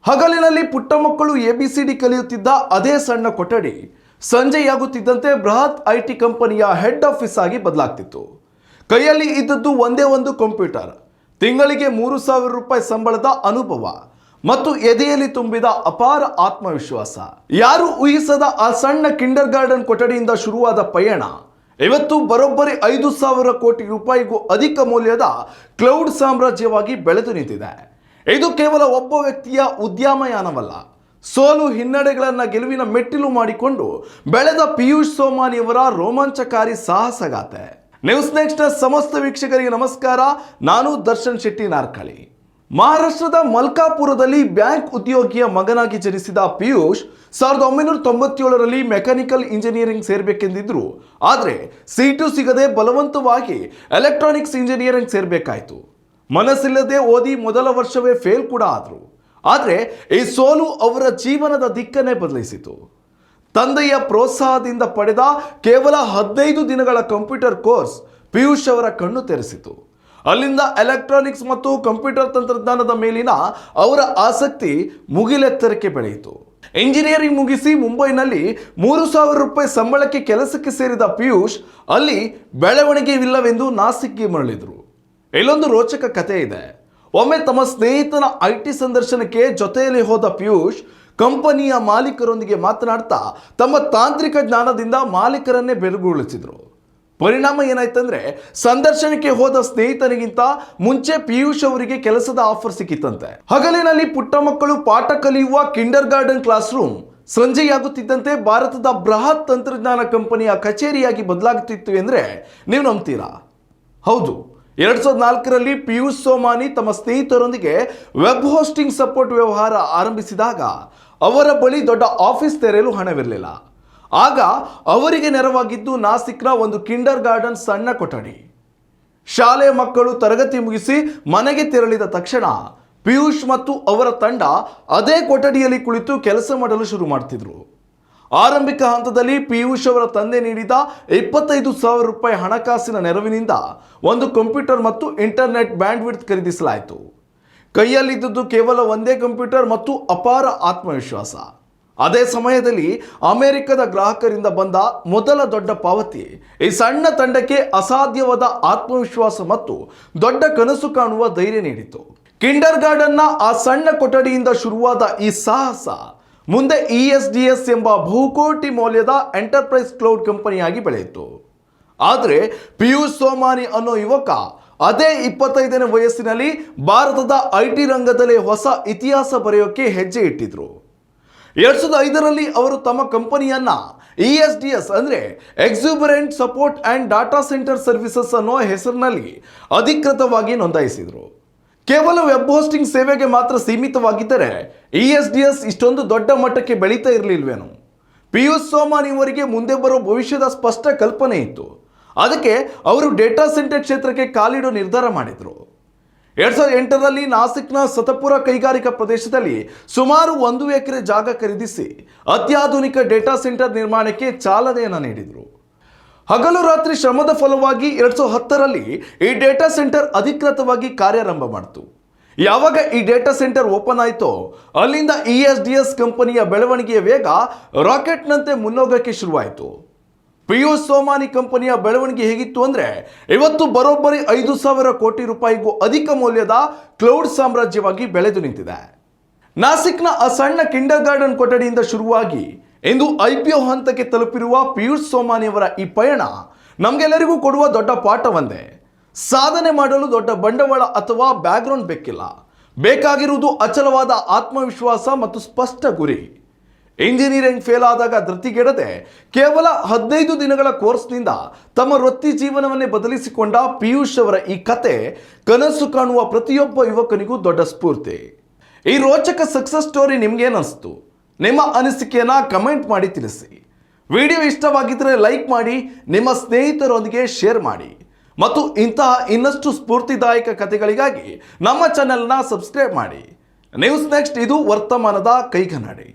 ಹಗಲಿನಲ್ಲಿ ಪುಟ್ಟ ಮಕ್ಕಳು ಎಬಿಸಿಡಿ ಕಲಿಯುತ್ತಿದ್ದ ಅದೇ ಸಣ್ಣ ಕೊಠಡಿ ಸಂಜೆಯಾಗುತ್ತಿದ್ದಂತೆ ಬೃಹತ್ ಐಟಿ ಕಂಪನಿಯ ಹೆಡ್ ಆಫೀಸ್ ಆಗಿ ಬದಲಾಗ್ತಿತ್ತು. ಕೈಯಲ್ಲಿ ಇದ್ದದ್ದು ಒಂದೇ ಒಂದು ಕಂಪ್ಯೂಟರ್, ತಿಂಗಳಿಗೆ 3,000 ರೂಪಾಯಿ ಸಂಬಳದ ಅನುಭವ ಮತ್ತು ಎದೆಯಲ್ಲಿ ತುಂಬಿದ ಅಪಾರ ಆತ್ಮವಿಶ್ವಾಸ. ಯಾರು ಊಹಿಸದ ಆ ಸಣ್ಣ ಕಿಂಡರ್ ಗಾರ್ಡನ್ ಕೊಠಡಿಯಿಂದ ಶುರುವಾದ ಪಯಣ ಇವತ್ತು ಬರೋಬ್ಬರಿ 5,000 ಕೋಟಿ ರೂಪಾಯಿಗೂ ಅಧಿಕ ಮೌಲ್ಯದ ಕ್ಲೌಡ್ ಸಾಮ್ರಾಜ್ಯವಾಗಿ ಬೆಳೆದು ನಿಂತಿದೆ. ಇದು ಕೇವಲ ಒಬ್ಬ ವ್ಯಕ್ತಿಯ ಉದ್ಯಮಯಾನವಲ್ಲ, ಸೋಲು ಹಿನ್ನಡೆಗಳನ್ನು ಗೆಲುವಿನ ಮೆಟ್ಟಿಲು ಮಾಡಿಕೊಂಡು ಬೆಳೆದ ಪಿಯೂಷ್ ಸೋಮಾನಿಯವರ ರೋಮಾಂಚಕಾರಿ ಸಾಹಸಗಾಥೆ. ನ್ಯೂಸ್ ನೆಕ್ಸ್ಟ್ ಸಮಸ್ತ ವೀಕ್ಷಕರಿಗೆ ನಮಸ್ಕಾರ. ನಾನು ದರ್ಶನ್ ಶೆಟ್ಟಿ ನಾರ್ಕಳಿ. ಮಹಾರಾಷ್ಟ್ರದ ಮಲ್ಕಾಪುರದಲ್ಲಿ ಬ್ಯಾಂಕ್ ಉದ್ಯೋಗಿಯ ಮಗನಾಗಿ ಜನಿಸಿದ ಪಿಯೂಷ್ 1997ರಲ್ಲಿ ಮೆಕ್ಯಾನಿಕಲ್ ಇಂಜಿನಿಯರಿಂಗ್ ಸೇರಬೇಕೆಂದಿದ್ರು. ಆದರೆ ಸೀಟು ಸಿಗದೆ ಬಲವಂತವಾಗಿ ಎಲೆಕ್ಟ್ರಾನಿಕ್ಸ್ ಇಂಜಿನಿಯರಿಂಗ್ ಸೇರಬೇಕಾಯಿತು. ಮನಸ್ಸಿಲ್ಲದೆ ಓದಿ ಮೊದಲ ವರ್ಷವೇ ಫೇಲ್ ಕೂಡ ಆದರು. ಆದರೆ ಈ ಸೋಲು ಅವರ ಜೀವನದ ದಿಕ್ಕನ್ನೇ ಬದಲಿಸಿತು. ತಂದೆಯ ಪ್ರೋತ್ಸಾಹದಿಂದ ಪಡೆದ ಕೇವಲ 15 ದಿನಗಳ ಕಂಪ್ಯೂಟರ್ ಕೋರ್ಸ್ ಪಿಯೂಷ್ ಅವರ ಕಣ್ಣು ತೆರೆಸಿತು. ಅಲ್ಲಿಂದ ಎಲೆಕ್ಟ್ರಾನಿಕ್ಸ್ ಮತ್ತು ಕಂಪ್ಯೂಟರ್ ತಂತ್ರಜ್ಞಾನದ ಮೇಲಿನ ಅವರ ಆಸಕ್ತಿ ಮುಗಿಲೆತ್ತರಕ್ಕೆ ಬೆಳೆಯಿತು. ಇಂಜಿನಿಯರಿಂಗ್ ಮುಗಿಸಿ ಮುಂಬೈನಲ್ಲಿ 3,000 ರೂಪಾಯಿ ಸಂಬಳಕ್ಕೆ ಕೆಲಸಕ್ಕೆ ಸೇರಿದ ಪಿಯೂಷ್ ಅಲ್ಲಿ ಬೆಳವಣಿಗೆವಿಲ್ಲವೆಂದು ನಾಸಿಕ್ಗೆ ಮರಳಿದರು. ಇಲ್ಲೊಂದು ರೋಚಕ ಕಥೆ ಇದೆ. ಒಮ್ಮೆ ತಮ್ಮ ಸ್ನೇಹಿತನ ಐಟಿ ಸಂದರ್ಶನಕ್ಕೆ ಜೊತೆಯಲ್ಲಿ ಹೋದ ಪಿಯೂಷ್ ಕಂಪನಿಯ ಮಾಲೀಕರೊಂದಿಗೆ ಮಾತನಾಡ್ತಾ ತಮ್ಮ ತಾಂತ್ರಿಕ ಜ್ಞಾನದಿಂದ ಮಾಲೀಕರನ್ನೇ ಬೆರಗುಗೊಳಿಸಿದ್ರು. ಪರಿಣಾಮ ಏನಾಯ್ತಂದ್ರೆ, ಸಂದರ್ಶನಕ್ಕೆ ಹೋದ ಸ್ನೇಹಿತನಿಗಿಂತ ಮುಂಚೆ ಪಿಯೂಷ್ ಅವರಿಗೆ ಕೆಲಸದ ಆಫರ್ ಸಿಕ್ಕಿತ್ತಂತೆ. ಹಗಲಿನಲ್ಲಿ ಪುಟ್ಟ ಮಕ್ಕಳು ಪಾಠ ಕಲಿಯುವ ಕಿಂಡರ್ ಗಾರ್ಡನ್ ಕ್ಲಾಸ್ ರೂಮ್ ಸಂಜೆಯಾಗುತ್ತಿದ್ದಂತೆ ಭಾರತದ ಬೃಹತ್ ತಂತ್ರಜ್ಞಾನ ಕಂಪನಿಯ ಕಚೇರಿಯಾಗಿ ಬದಲಾಗುತ್ತಿತ್ತು ಎಂದ್ರೆ ನೀವು ನಂಬ್ತೀರಾ? ಹೌದು, 2004ರಲ್ಲಿ ಪಿಯೂಷ್ ಸೋಮಾನಿ ತಮ್ಮ ಸ್ನೇಹಿತರೊಂದಿಗೆ ವೆಬ್ ಹೋಸ್ಟಿಂಗ್ ಸಪೋರ್ಟ್ ವ್ಯವಹಾರ ಆರಂಭಿಸಿದಾಗ ಅವರ ಬಳಿ ದೊಡ್ಡ ಆಫೀಸ್ ತೆರೆಯಲು ಹಣವಿರಲಿಲ್ಲ. ಆಗ ಅವರಿಗೆ ನೆರವಾಗಿದ್ದು ನಾಸಿಕ್ನ ಒಂದು ಕಿಂಡರ್ ಗಾರ್ಡನ್ ಸಣ್ಣ ಕೊಠಡಿ. ಶಾಲೆಯ ಮಕ್ಕಳು ತರಗತಿ ಮುಗಿಸಿ ಮನೆಗೆ ತೆರಳಿದ ತಕ್ಷಣ ಪಿಯೂಷ್ ಮತ್ತು ಅವರ ತಂಡ ಅದೇ ಕೊಠಡಿಯಲ್ಲಿ ಕುಳಿತು ಕೆಲಸ ಮಾಡಲು ಶುರು ಮಾಡ್ತಿದ್ರು. ಆರಂಭಿಕ ಹಂತದಲ್ಲಿ ಪಿಯೂಷ್ ಅವರ ತಂದೆ ನೀಡಿದ 25,000 ರೂಪಾಯಿ ಹಣಕಾಸಿನ ನೆರವಿನಿಂದ ಒಂದು ಕಂಪ್ಯೂಟರ್ ಮತ್ತು ಇಂಟರ್ನೆಟ್ ಬ್ಯಾಂಡ್ವಿಡ್ತ್ ಖರೀದಿಸಲಾಯಿತು. ಕೈಯಲ್ಲಿದ್ದುದು ಕೇವಲ ಒಂದೇ ಕಂಪ್ಯೂಟರ್ ಮತ್ತು ಅಪಾರ ಆತ್ಮವಿಶ್ವಾಸ. ಅದೇ ಸಮಯದಲ್ಲಿ ಅಮೆರಿಕದ ಗ್ರಾಹಕರಿಂದ ಬಂದ ಮೊದಲ ದೊಡ್ಡ ಪಾವತಿ ಈ ಸಣ್ಣ ತಂಡಕ್ಕೆ ಅಸಾಧ್ಯವಾದ ಆತ್ಮವಿಶ್ವಾಸ ಮತ್ತು ದೊಡ್ಡ ಕನಸು ಕಾಣುವ ಧೈರ್ಯ ನೀಡಿತು. ಕಿಂಡರ್ ಗಾರ್ಡನ್ನ ಆ ಸಣ್ಣ ಕೊಠಡಿಯಿಂದ ಶುರುವಾದ ಈ ಸಾಹಸ ಮುಂದೆ ESDS ಎಂಬ ಬಹುಕೋಟಿ ಮೌಲ್ಯದ ಎಂಟರ್ಪ್ರೈಸ್ ಕ್ಲೌಡ್ ಕಂಪನಿಯಾಗಿ ಬೆಳೆಯಿತು. ಆದರೆ ಪಿಯೂಷ್ ಸೋಮಾನಿ ಅನ್ನೋ ಯುವಕ ಅದೇ 25ನೇ ವಯಸ್ಸಿನಲ್ಲಿ ಭಾರತದ ಐಟಿ ರಂಗದಲ್ಲಿ ಹೊಸ ಇತಿಹಾಸ ಬರೆಯೋಕೆ ಹೆಜ್ಜೆ ಇಟ್ಟಿದ್ರು. 2005ರಲ್ಲಿ ಅವರು ತಮ್ಮ ಕಂಪನಿಯನ್ನ ESDS ಅಂದರೆ exuberant support and data centre services ಅನ್ನೋ ಹೆಸರಿನಲ್ಲಿ ಅಧಿಕೃತವಾಗಿ ನೋಂದಾಯಿಸಿದರು. ಕೇವಲ ವೆಬ್ ಹೋಸ್ಟಿಂಗ್ ಸೇವೆಗೆ ಮಾತ್ರ ಸೀಮಿತವಾಗಿದ್ದರೆ ESDS ಇಷ್ಟೊಂದು ದೊಡ್ಡ ಮಟ್ಟಕ್ಕೆ ಬೆಳೀತಾ ಇರಲಿಲ್ವೇನು? ಪಿಯೂಷ್ ಸೋಮಾನಿ ಅವರಿಗೆ ಮುಂದೆ ಬರೋ ಭವಿಷ್ಯದ ಸ್ಪಷ್ಟ ಕಲ್ಪನೆ ಇತ್ತು. ಅದಕ್ಕೆ ಅವರು ಡೇಟಾ ಸೆಂಟರ್ ಕ್ಷೇತ್ರಕ್ಕೆ ಕಾಲಿಡೋ ನಿರ್ಧಾರ ಮಾಡಿದರು. 2008ರಲ್ಲಿ ನಾಸಿಕ್ನ ಸತಪುರ ಕೈಗಾರಿಕಾ ಪ್ರದೇಶದಲ್ಲಿ ಸುಮಾರು 1 ಎಕರೆ ಜಾಗ ಖರೀದಿಸಿ ಅತ್ಯಾಧುನಿಕ ಡೇಟಾ ಸೆಂಟರ್ ನಿರ್ಮಾಣಕ್ಕೆ ಚಾಲನೆಯನ್ನು ನೀಡಿದರು. ಹಗಲು ರಾತ್ರಿ ಶ್ರಮದ ಫಲವಾಗಿ 2010ರಲ್ಲಿ ಈ ಡೇಟಾ ಸೆಂಟರ್ ಅಧಿಕೃತವಾಗಿ ಕಾರ್ಯಾರಂಭ ಮಾಡಿತು. ಯಾವಾಗ ಈ ಡೇಟಾ ಸೆಂಟರ್ ಓಪನ್ ಆಯಿತೋ ಅಲ್ಲಿಂದ ESDS ಕಂಪನಿಯ ಬೆಳವಣಿಗೆಯ ವೇಗ ರಾಕೆಟ್ನಂತೆ ಮುನ್ನೋಗಕ್ಕೆ ಶುರುವಾಯಿತು. ಪಿಯೂಷ್ ಸೋಮಾನಿ ಕಂಪನಿಯ ಬೆಳವಣಿಗೆ ಹೇಗಿತ್ತು ಅಂದರೆ, ಇವತ್ತು ಬರೋಬ್ಬರಿ 5,000 ಕೋಟಿ ರೂಪಾಯಿಗೂ ಅಧಿಕ ಮೌಲ್ಯದ ಕ್ಲೌಡ್ ಸಾಮ್ರಾಜ್ಯವಾಗಿ ಬೆಳೆದು ನಿಂತಿದೆ. ನಾಸಿಕ್ನ ಆ ಸಣ್ಣ ಕಿಂಡರ್ ಗಾರ್ಡನ್ ಕೊಠಡಿಯಿಂದ ಶುರುವಾಗಿ ಇಂದು IPO ಹಂತಕ್ಕೆ ತಲುಪಿರುವ ಪಿಯೂಷ್ ಸೋಮಾನಿಯವರ ಈ ಪಯಣ ನಮಗೆಲ್ಲರಿಗೂ ಕೊಡುವ ದೊಡ್ಡ ಪಾಠ ಒಂದೇ: ಸಾಧನೆ ಮಾಡಲು ದೊಡ್ಡ ಬಂಡವಾಳ ಅಥವಾ ಬ್ಯಾಕ್ಗ್ರೌಂಡ್ ಬೇಕಿಲ್ಲ, ಬೇಕಾಗಿರುವುದು ಅಚಲವಾದ ಆತ್ಮವಿಶ್ವಾಸ ಮತ್ತು ಸ್ಪಷ್ಟ ಗುರಿ. ಇಂಜಿನಿಯರಿಂಗ್ ಫೇಲ್ ಆದಾಗ ಧೃತಿಗೆಡದೆ ಕೇವಲ 15 ದಿನಗಳ ಕೋರ್ಸ್ನಿಂದ ತಮ್ಮ ವೃತ್ತಿ ಜೀವನವನ್ನೇ ಬದಲಿಸಿಕೊಂಡ ಪಿಯೂಷ್ ಅವರ ಈ ಕತೆ ಕನಸು ಕಾಣುವ ಪ್ರತಿಯೊಬ್ಬ ಯುವಕನಿಗೂ ದೊಡ್ಡ ಸ್ಫೂರ್ತಿ. ಈ ರೋಚಕ ಸಕ್ಸಸ್ ಸ್ಟೋರಿ ನಿಮ್ಗೇನಿಸ್ತು? ನಿಮ್ಮ ಅನಿಸಿಕೆಯನ್ನು ಕಮೆಂಟ್ ಮಾಡಿ ತಿಳಿಸಿ. ವಿಡಿಯೋ ಇಷ್ಟವಾಗಿದ್ದರೆ ಲೈಕ್ ಮಾಡಿ, ನಿಮ್ಮ ಸ್ನೇಹಿತರೊಂದಿಗೆ ಶೇರ್ ಮಾಡಿ ಮತ್ತು ಇಂತಹ ಇನ್ನಷ್ಟು ಸ್ಫೂರ್ತಿದಾಯಕ ಕಥೆಗಳಿಗಾಗಿ ನಮ್ಮ ಚಾನೆಲ್ನ ಸಬ್ಸ್ಕ್ರೈಬ್ ಮಾಡಿ. ನ್ಯೂಸ್ ನೆಕ್ಸ್ಟ್, ಇದು ವರ್ತಮಾನದ ಕೈಗನ್ನಡಿ.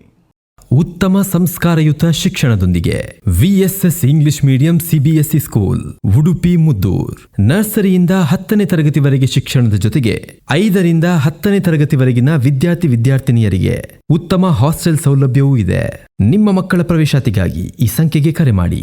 ಉತ್ತಮ ಸಂಸ್ಕಾರಯುತ ಶಿಕ್ಷಣದೊಂದಿಗೆ VSS English medium CBSE school Udupi Muddur. ನರ್ಸರಿಯಿಂದ 10ನೇ ತರಗತಿವರೆಗೆ ಶಿಕ್ಷಣದ ಜೊತೆಗೆ 5ರಿಂದ 10ನೇ ತರಗತಿವರೆಗಿನ ವಿದ್ಯಾರ್ಥಿನಿಯರಿಗೆ ಉತ್ತಮ ಹಾಸ್ಟೆಲ್ ಸೌಲಭ್ಯವೂ ಇದೆ. ನಿಮ್ಮ ಮಕ್ಕಳ ಪ್ರವೇಶಾತಿಗಾಗಿ ಈ ಸಂಖ್ಯೆಗೆ ಕರೆ ಮಾಡಿ.